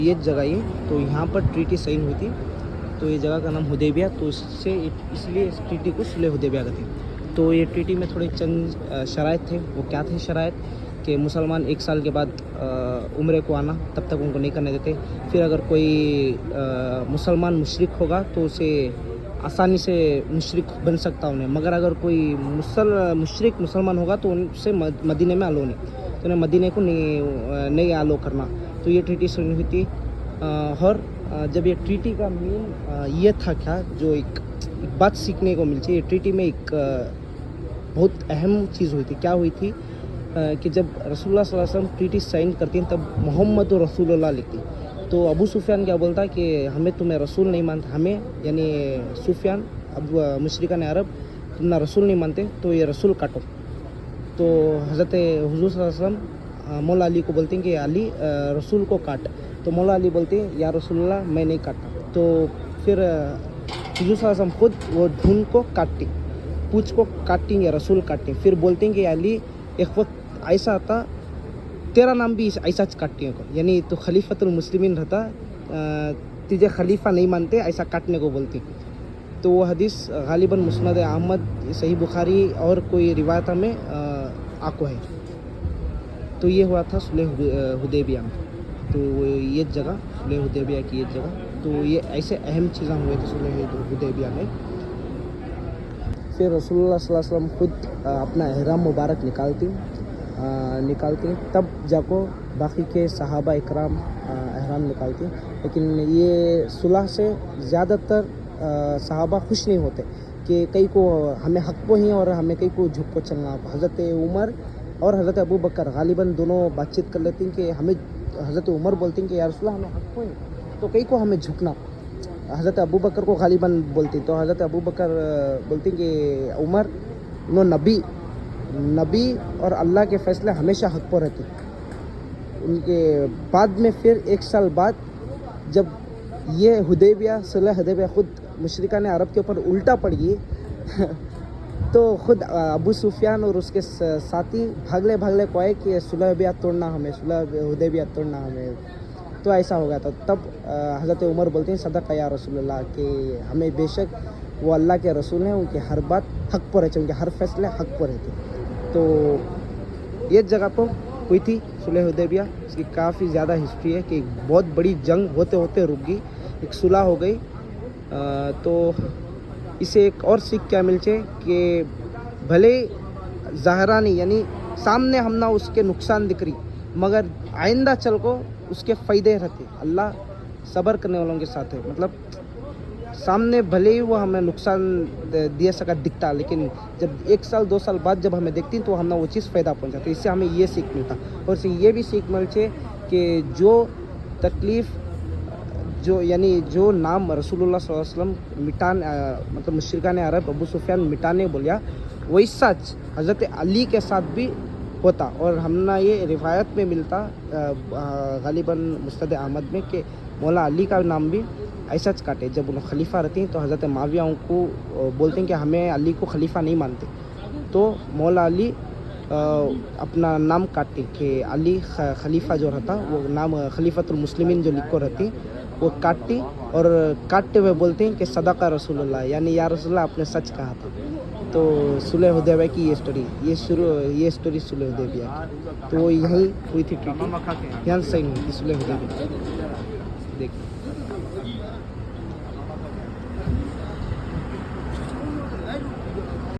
یہ جگہ یہ تو یہاں پر ٹریٹی سائن ہوئی تھی، تو یہ جگہ کا نام حدیبیہ، تو اس لیے اس ٹریٹی کو صلح حدیبیہ کہتے ہیں۔ تو یہ ٹریٹی میں تھوڑے چند شرائط تھے، وہ کیا تھے شرائط کہ مسلمان 1 سال کے بعد عمرے کو آنا، تب تک ان کو نہیں کرنے دیتے۔ پھر اگر کوئی مسلمان مشرک ہوگا تو اسے آسانی سے مشرک بن سکتا انہیں، مگر اگر کوئی مشرک مسلمان ہوگا تو ان سے مدینے میں الو نہیں، تو انہیں مدینے کو نہیں الو کرنا۔ تو یہ ٹریٹی سائن ہوئی تھی، اور جب یہ ٹریٹی کا مین یہ تھا کیا، جو ایک بات سیکھنے کو ملتی ہے، یہ ٹریٹی میں ایک بہت اہم چیز ہوئی تھی۔ کیا ہوئی تھی کہ جب رسول اللہ صلی اللہ علیہ وسلم ٹریٹی سائن کرتی ہیں تب محمد رسول اللہ لکھتی، تو ابو سفیان کیا بولتا کہ ہمیں تمہیں رسول نہیں مانتے، ہمیں یعنی سفیان اب مشرکان عرب تم نہ رسول نہیں مانتے تو یہ رسول کاٹو۔ تو حضرت حضور صلی اللہ علیہ وسلم مولا علی کو بولتے ہیں کہ علی رسول کو کاٹ، تو مولا علی بولتے ہیں یا رسول اللہ میں نہیں کاٹتا۔ تو پھر حضور صلی اللہ علیہ وسلم خود وہ ڈھونڈ کو کاٹتی، پوچھ کو کاٹیں گے، رسول کاٹیں، پھر بولتے ہیں کہ علی ایک وقت ایسا آتا تیرا نام بھی ایسا کاٹنے کو، یعنی تو خلیفۃ المسلمین رہتا، تجھے خلیفہ نہیں مانتے ایسا کاٹنے کو بولتی۔ تو وہ حدیث غالباً مسند احمد، صحیح بخاری اور کوئی روایت میں آکو ہے۔ تو یہ ہوا تھا صلح حدیبیہ میں، تو یہ جگہ صلح حدیبیہ کی یہ جگہ، تو یہ ایسے اہم چیزیں ہوئے تھے صلح حدیبیہ میں۔ پھر رسول اللہ صلی اللہ علیہ وسلم خود اپنا احرام مبارک نکالتی، تب جا کو باقی کے صحابہ اکرام احرام نکالتے، لیکن یہ صلح سے زیادہ تر صحابہ خوش نہیں ہوتے کہ کئی کو ہمیں حق کو ہیں اور ہمیں کئی کو جھک کو چلنا۔ حضرت عمر اور حضرت ابو بکر غالباً دونوں بات چیت کر لیتے ہیں کہ ہمیں، حضرت عمر بولتے ہیں کہ یا رسول اللہ ہمیں حق کو ہیں تو کئی کو ہمیں جھکنا، حضرت ابو بکر کو غالباً بولتے ہیں، تو حضرت ابو بکر بولتے ہیں کہ عمر نو نبی اور اللہ کے فیصلے ہمیشہ حق پر رہتے۔ ان کے بعد میں پھر 1 سال بعد جب یہ حدیبیہ صلح حدیبیہ خود مشرکان عرب کے اوپر الٹا پڑ گئی تو خود ابو سفیان اور اس کے ساتھی بھاگلے کو آئے کہ صلح حدیبیہ توڑنا ہمیں، تو ایسا ہو گیا تھا۔ تب حضرت عمر بولتے ہیں صدق یا رسول اللہ، کہ ہمیں بے شک وہ اللہ کے رسول ہیں، ان کے ہر بات حق پر رہتے، ان کے ہر فیصلے حق پر رہتے۔ تو یہ جگہ تو ہوئی تھی صلح حدیبیہ، اس کی کافی زیادہ ہسٹری ہے کہ ایک بہت بڑی جنگ ہوتے ہوتے رک گئی، ایک صلح ہو گئی۔ تو اسے ایک اور سیکھ کیا ملتے کہ بھلے ظاہرانی یعنی سامنے ہم نہ اس کے نقصان دکھ رہی، مگر آئندہ چل کو اس کے فائدے رہتے، اللہ صبر کرنے والوں کے ساتھ ہے۔ مطلب سامنے بھلے ہی وہ ہمیں نقصان دے سکا دکھتا، لیکن جب 1 سال 2 سال بعد جب ہمیں دیکھتی تو ہم وہ چیز فائدہ پہنچاتی۔ اس سے ہمیں یہ سیکھ ملتا، اور اس سے یہ بھی سیکھ ملتے کہ جو تکلیف جو نام رسول اللہ صلی اللہ علیہ وسلم مطلب مشرکان عرب ابو سفیان مٹانے بولیا، وہی سچ حضرت علی کے ساتھ بھی ہوتا، اور ہم نہ یہ روایت میں ملتا غالباً مسند احمد میں کہ مولا علی کا نام بھی ایسا کاٹے۔ جب انہوں خلیفہ رہتے ہیں تو حضرت معاویہ ان کو بولتے ہیں کہ ہمیں علی کو خلیفہ نہیں مانتے، تو مولا علی اپنا نام کاٹتے کہ علی خلیفہ جو رہتا وہ نام خلیفۃ المسلمین جو لکھو رہتی وہ کاٹتی، اور کاٹتے ہوئے بولتے ہیں کہ صدق رسول اللہ، یعنی یا رسول اللہ آپ نے سچ کہا تھا۔ تو صلح حدیبیہ کی یہ اسٹوری صلح حدیبیہ کی، تو وہ یہیں ہوئی تھی ٹریٹی، یہاں سائن ہوئی تھی صلح حدیبیہ۔ دیکھیں